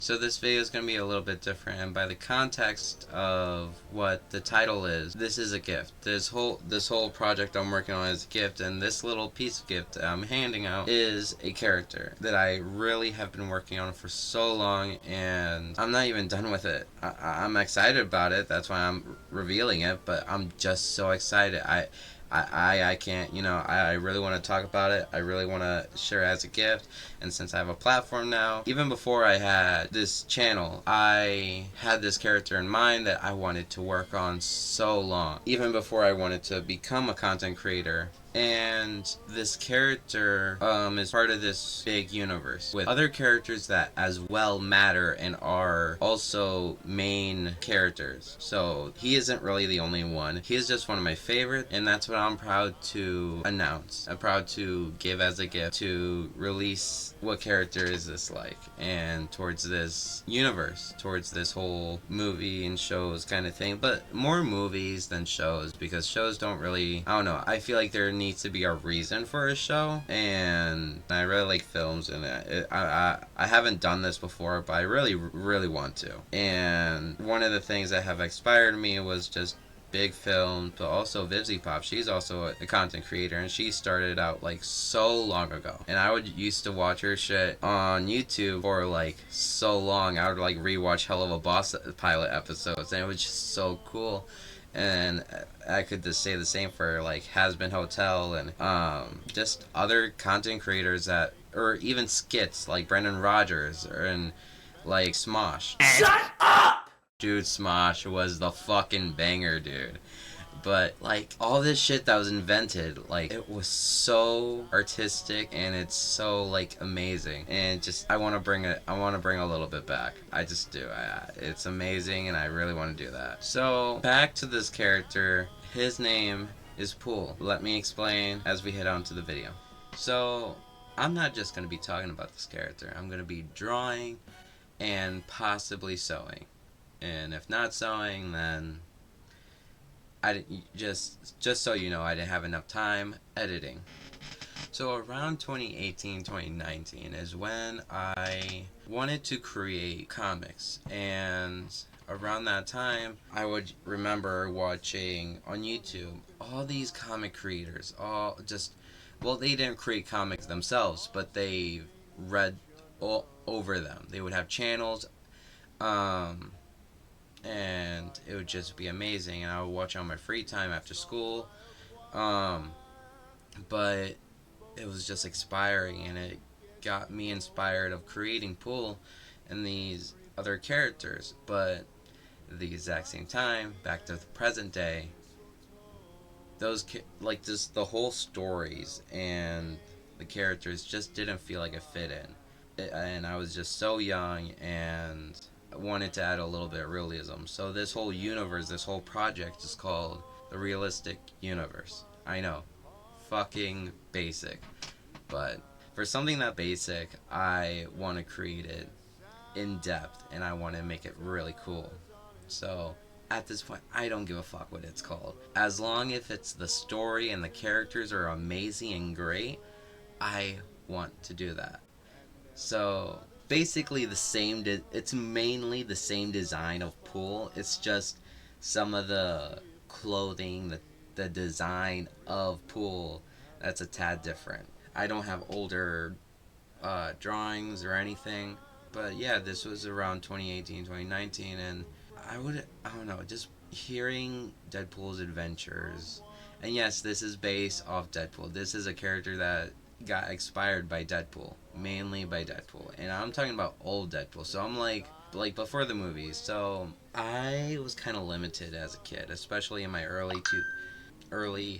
So this video is going to be a little bit different, and by the context of what the title is, this is a gift. This whole project I'm working on is a gift, and this little piece of gift I'm handing out is a character that I really have been working on for so long, and I'm not even done with it. I'm excited about it. That's why I'm revealing it, but I'm just so excited. I can't, I really want to talk about it. I really want to share it as a gift. And since I have a platform now, even before I had this channel, I had this character in mind that I wanted to work on so long. Even before I wanted to become a content creator. And this character is part of this big universe with other characters that as well matter and are also main characters. So he isn't really the only one. He is just one of my favorites, and that's what I'm proud to announce. I'm proud to give as a gift to release what character is this like, and towards this universe, towards this whole movie and shows kind of thing, but more movies than shows, because shows don't really, I don't know, I feel like there needs to be a reason for a show, and I really like films, and I haven't done this before, but I really want to. And one of the things that have inspired me was just big film, but also Vivzy Pop. She's also a content creator, and she started out like so long ago. And I would used to watch her shit on YouTube for like so long. I would like rewatch Hell of a Boss pilot episodes, and it was just so cool. And I could just say the same for like Has Been Hotel and just other content creators that, or even skits like Brendan Rogers and like Smosh. Shut up! Dude, Smosh was the fucking banger, dude. But like all this shit that was invented, like it was so artistic and it's so like amazing, and just I want to bring a little bit back. I just do. It's amazing, and I really want to do that. So back to this character. His name is Pool. Let me explain as we head on to the video. So I'm not just going to be talking about this character. I'm going to be drawing and possibly sewing. And if not sewing, then I just so you know, I didn't have enough time editing. So around 2018, 2019 is when I wanted to create comics, and around that time I would remember watching on YouTube all these comic creators, all just, well, they didn't create comics themselves, but they read all over them. They would have channels, and it would just be amazing, and I would watch on my free time after school. But it was just inspiring, and it got me inspired of creating Pool and these other characters. But at the exact same time, back to the present day, those like just the whole stories and the characters just didn't feel like it fit in. And I was just so young, and wanted to add a little bit of realism. So this whole universe, this whole project is called the Realistic Universe. I know, fucking basic, but for something that basic, I want to create it in depth, and I want to make it really cool. So at this point, I don't give a fuck what it's called. As long as it's the story and the characters are amazing and great, I want to do that. So basically the same, it's mainly the same design of Pool. It's just some of the clothing, the design of Pool, that's a tad different. I don't have older drawings or anything, but yeah, this was around 2018, 2019, and I don't know, just hearing Deadpool's adventures. And yes, this is based off Deadpool. This is a character that got inspired by Deadpool, mainly by Deadpool, and I'm talking about old Deadpool. So I'm like before the movies. So I was kind of limited as a kid, especially in my early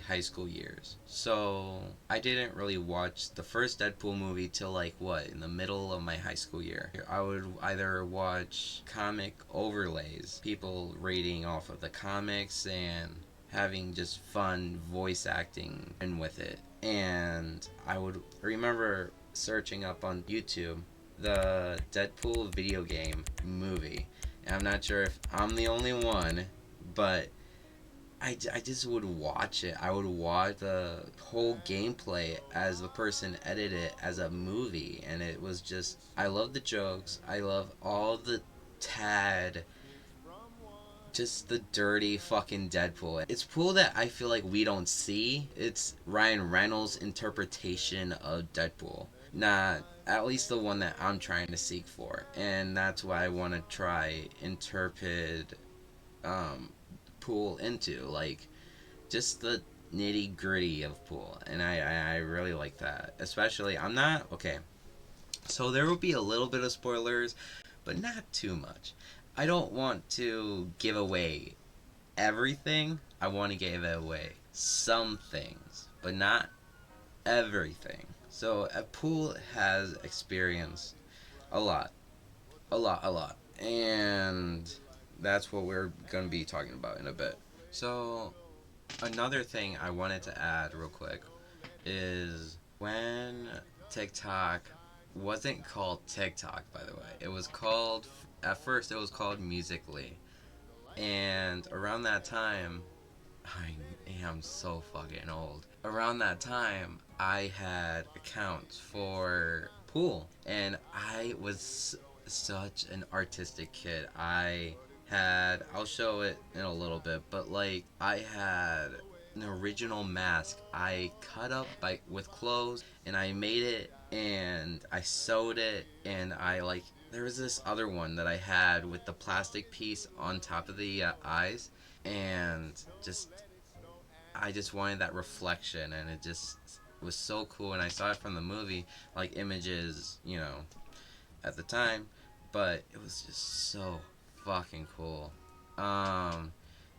high school years. So I didn't really watch the first Deadpool movie till like what, in the middle of my high school year. I would either watch comic overlays, people reading off of the comics and having just fun voice acting and with it. And I would remember searching up on YouTube the Deadpool video game movie. And I'm not sure if I'm the only one, but I just would watch it. I would watch the whole gameplay as the person edited it as a movie, and it was just, I love the jokes. I love all the tad, just the dirty fucking Deadpool. It's cool that I feel like we don't see. It's Ryan Reynolds' interpretation of Deadpool, not at least the one that I'm trying to seek for, and that's why I want to try interpret um, Pool into, like, just the nitty gritty of Pool, and I really like that. Especially, I'm not okay. So there will be a little bit of spoilers, but not too much. I don't want to give away everything. I want to give away some things, but not everything. So a Pool has experienced a lot, a lot, and that's what we're gonna be talking about in a bit. So another thing I wanted to add real quick is when TikTok wasn't called TikTok, by the way. It was called, at first, it was called Musically. And around that time, I am so fucking old. Around that time, I had accounts for Pool. And I was such an artistic kid. I'll show it in a little bit, but like, I had an original mask I cut up with clothes, and I made it, and I sewed it, and I like, there was this other one that I had with the plastic piece on top of the eyes, and just, I just wanted that reflection, and it just was so cool. And I saw it from the movie, like images, at the time, but it was just so fucking cool. Um,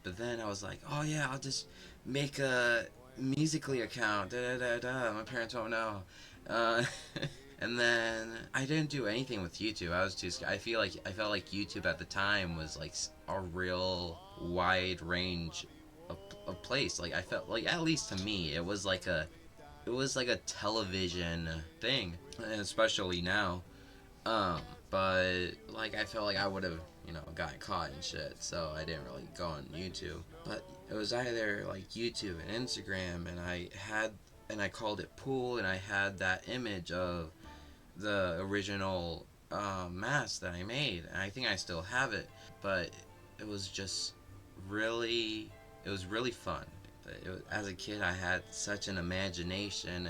but then I was like, oh yeah, I'll just make a Musically account. Da da da da. My parents won't know. Uh, and then I didn't do anything with YouTube. I was too scared. I felt like YouTube at the time was like a real wide range of place. Like I felt like, at least to me, it was like a television thing, and especially now. Um, but like I felt like I would have, gotten caught and shit, so I didn't really go on YouTube. But it was either like YouTube and Instagram, and I called it Pool, and I had that image of the original mask that I made, and I think I still have it. But it was just really, it was really fun. As a kid, I had such an imagination,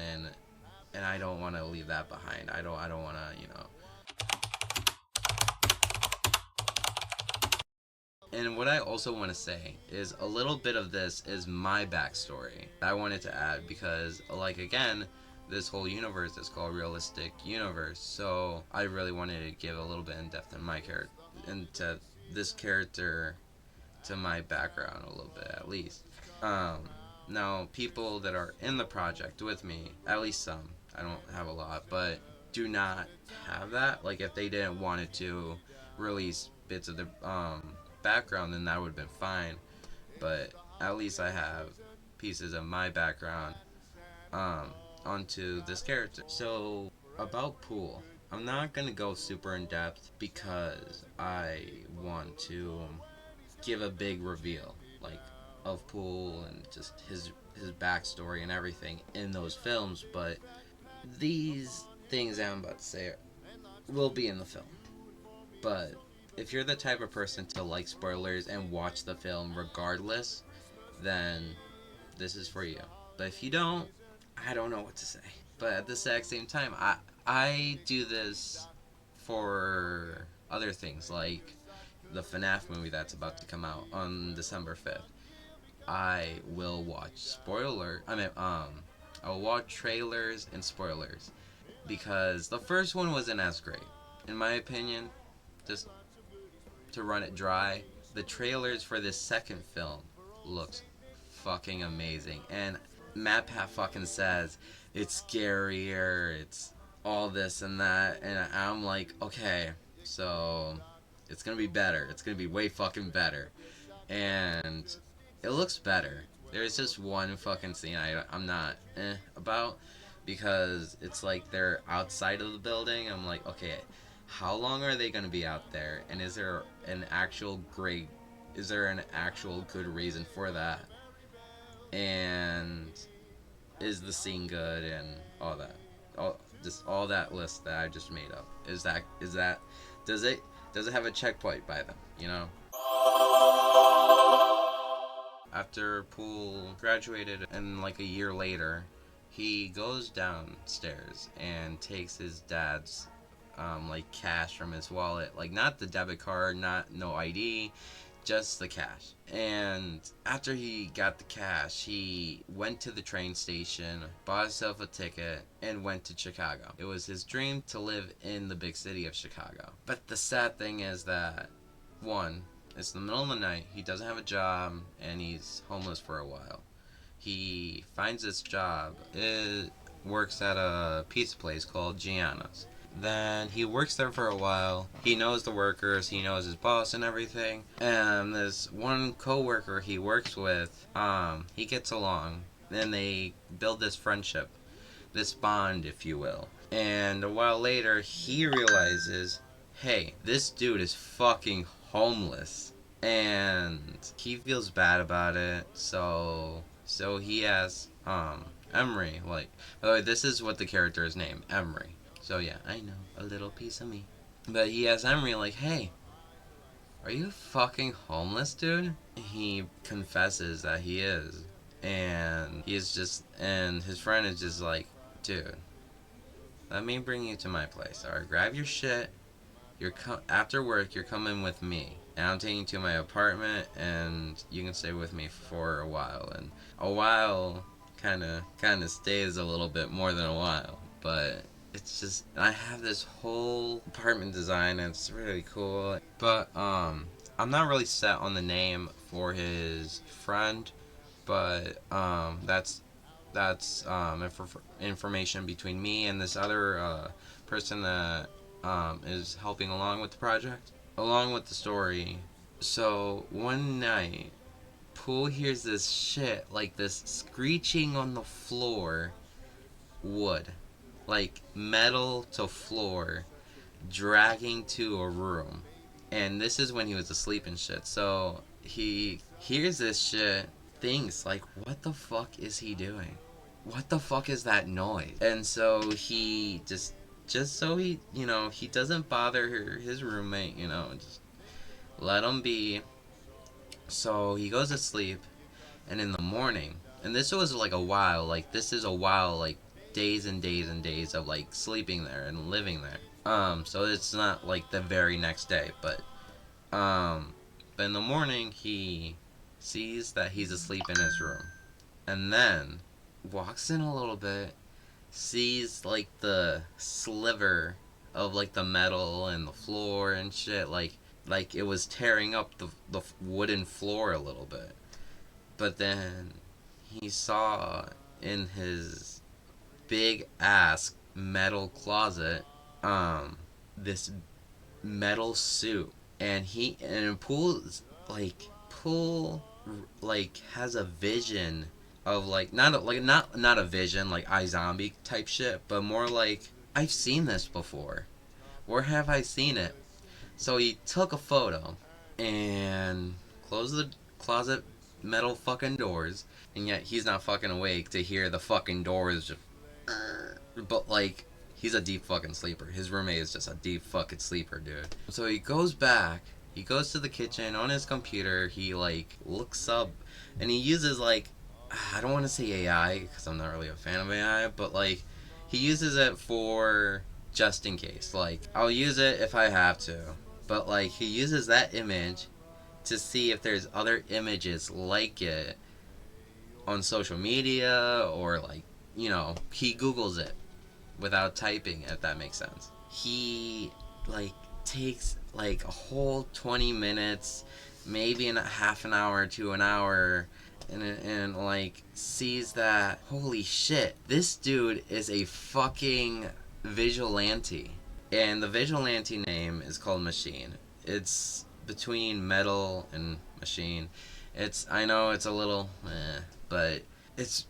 and I don't want to leave that behind. I don't want to, And what I also want to say is a little bit of this is my backstory. I wanted to add because, like, again, this whole universe is called Realistic Universe. So I really wanted to give a little bit in depth in my character, into this character, to my background a little bit at least. Um, Now, people that are in the project with me, at least some, I don't have a lot, but do not have that. Like, if they didn't want it to release bits of the background, then that would have been fine. But at least I have pieces of my background um, onto this character. So, about Pool, I'm not gonna go super in depth because I want to give a big reveal, like, of Pool and just his backstory and everything in those films. But these things I'm about to say will be in the film. But if you're the type of person to like spoilers and watch the film regardless, then this is for you. But if you don't, I don't know what to say. But at the exact same time, I do this for other things, like the FNAF movie that's about to come out on December 5th. I will watch I'll watch trailers and spoilers because the first one wasn't as great, in my opinion. Just to run it dry, the trailers for this second film looks fucking amazing, and MatPat fucking says it's scarier, it's all this and that, and I'm like, okay, so it's gonna be better. It's gonna be way fucking better, and it looks better. There's just one fucking scene I'm not about, because it's like they're outside of the building. I'm like, okay, how long are they gonna be out there? And is there an actual good reason for that? And is the scene good and all that? All that list that I just made up. Is that does it have a checkpoint by them? You know. After Poole graduated and like a year later, he goes downstairs and takes his dad's like cash from his wallet, like not the debit card, no ID, just the cash. And after he got the cash, he went to the train station, bought himself a ticket, and went to Chicago. It was his dream to live in the big city of Chicago. But the sad thing is that, one, it's the middle of the night, he doesn't have a job, and he's homeless for a while. He finds this job. It works at a pizza place called Gianna's. Then he works there for a while. He knows the workers, he knows his boss and everything. And this one coworker he works with, he gets along. Then they build this friendship, this bond, if you will. And a while later, he realizes, hey, this dude is fucking homeless. And he feels bad about it. So he asks, Emery, like, by the way, this is what the character is named, Emery. So yeah, I know, a little piece of me. But he asks Emery, like, hey, are you fucking homeless, dude? He confesses that he is. And and his friend is just like, dude, let me bring you to my place. Alright, grab your shit. After work, you're coming with me. And I'm taking you to my apartment, and you can stay with me for a while. And a while kind of stays a little bit more than a while. But it's just, I have this whole apartment design, and it's really cool. But I'm not really set on the name for his friend, but that's information between me and this other person that is helping along with the project, along with the story. So one night, Poole hears this shit, like this screeching on the floor, wood, like metal to floor, dragging to a room. And this is when he was asleep and shit. So he hears this shit, thinks like, what the fuck is he doing? What the fuck is that noise? And so he just so he, he doesn't bother his roommate, just let him be. So he goes to sleep, and in the morning, and this was like a while, like days and days and days of like sleeping there and living there. So it's not like the very next day, but in the morning he sees that he's asleep in his room, and then walks in a little bit, sees like the sliver of like the metal and the floor and shit, like it was tearing up the wooden floor a little bit. But then he saw in his big ass metal closet this metal suit, and Poole has a vision of like not a vision like iZombie type shit, but more like, I've seen this before. Where have I seen it? So he took a photo and closed the closet metal fucking doors, and yet he's not fucking awake to hear the fucking doors just. But like, he's a deep fucking sleeper. His roommate is just a deep fucking sleeper, dude. So he goes back. He goes to the kitchen on his computer. He like looks up, and he uses like, I don't want to say AI because I'm not really a fan of AI, but like he uses it for just in case. Like, I'll use it if I have to, but like he uses that image to see if there's other images like it on social media, or like, he Googles it without typing, if that makes sense. He like takes like a whole 20 minutes, maybe in a half an hour to an hour, and like sees that, holy shit, this dude is a fucking vigilante. And the vigilante name is called Machine. It's between metal and machine. I know it's a little but it's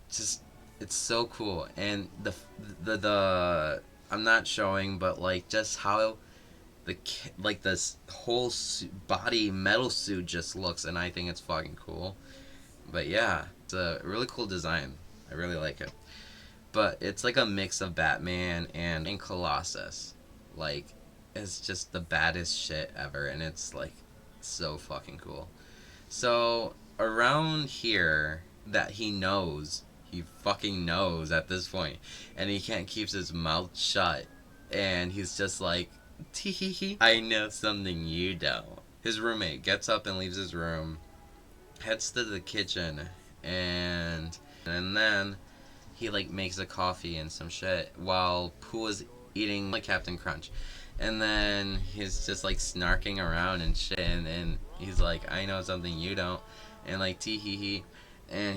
so cool. And the I'm not showing, but like just how this whole body metal suit just looks, and I think it's fucking cool. But yeah, It's a really cool design. I really like it. But it's like a mix of Batman and Colossus. Like, it's just the baddest shit ever, and it's like so fucking cool. So around here that he fucking knows at this point, and he can't keep his mouth shut, and he's just like, tee I know something you don't. His roommate gets up and leaves his room, heads to the kitchen, and then he like makes a coffee and some shit while Pooh is eating like Captain Crunch. And then he's just like snarking around and shit, and he's like, I know something you don't, and like tee hee hee, and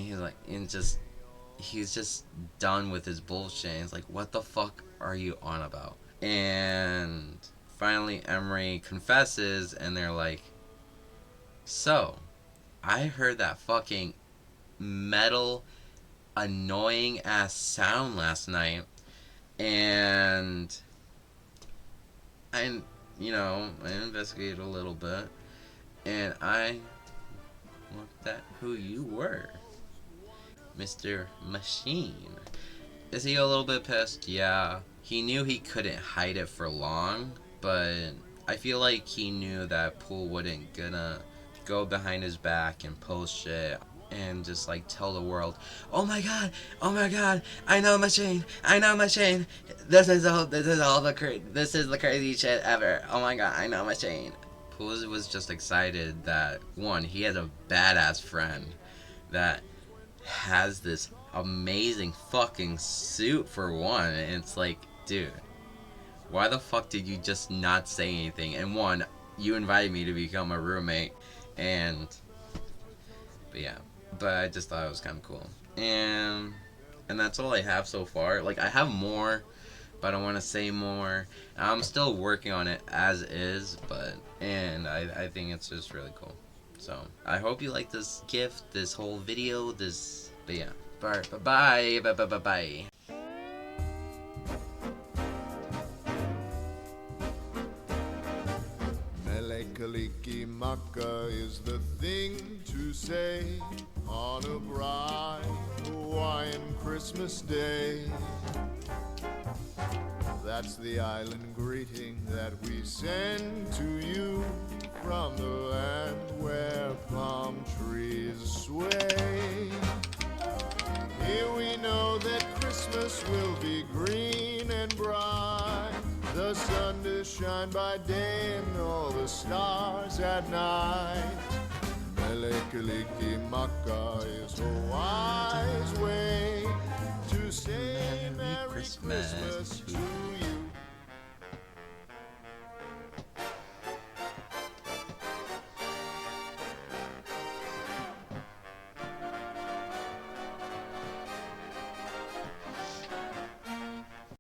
he's just done with his bullshit. And he's like, what the fuck are you on about? And finally Emery confesses, and they're like, so I heard that fucking metal annoying ass sound last night, and I investigated a little bit, and I looked at who you were, Mr. Machine. Is he a little bit pissed? Yeah. He knew he couldn't hide it for long, but I feel like he knew that Poole wouldn't gonna go behind his back and post shit and just like tell the world, oh my god, I know Machine, this is the crazy shit ever, oh my god, I know Machine. Poole was just excited that, one, he had a badass friend that has this amazing fucking suit for one, and it's like, dude, why the fuck did you just not say anything? And one, you invited me to become a roommate, but yeah. But I just thought it was kind of cool. And that's all I have so far. Like, I have more, but I don't want to say more. I'm still working on it as is, and I think it's just really cool. So, I hope you like this gift, this whole video, but yeah. Bye. Kalikimaka is the thing to say on a bright Hawaiian Christmas day. That's the island greeting that we send to you from the land where palm trees sway. Here we know that Christmas will be green and bright, the sun to shine by day and all the stars at night. Mele-kaliki-maka is Hawaii's way to say Merry Christmas to you.